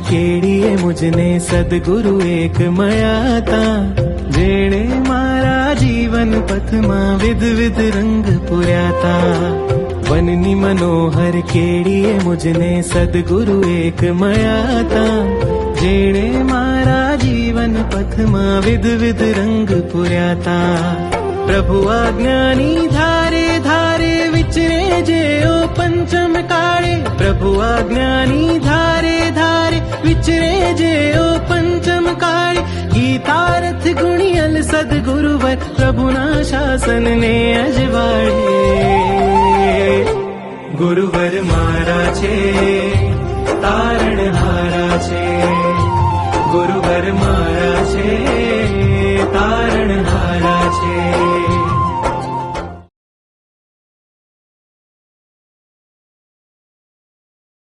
કેડીએ મુજને સદગુરુ એક મળ્યાતા, જેણે મારા જીવન પથમાં વિધ રંગ પૂર્યાતા. વનની મનોહર કેડીએ મુજને સદગુરુ એક મળ્યાતા, જેણે મારા જીવન પથમાં વિધ રંગ પૂર્યાતા. પ્રભુ આજ્ઞાની ધારે ધારે વિચરે જેઓ પંચમ કાળે, પ્રભુ આજ્ઞાની ધારે ધારે વિચરે જેઓ પંચમ કાળે. ગીતારથ ગુણિયલ સદગુરુવર પ્રભુના શાસનને અજવાળે. ગુરુવર મારા છે તારણહારા છે, ગુરુવર મારા છે તારણહારા છે.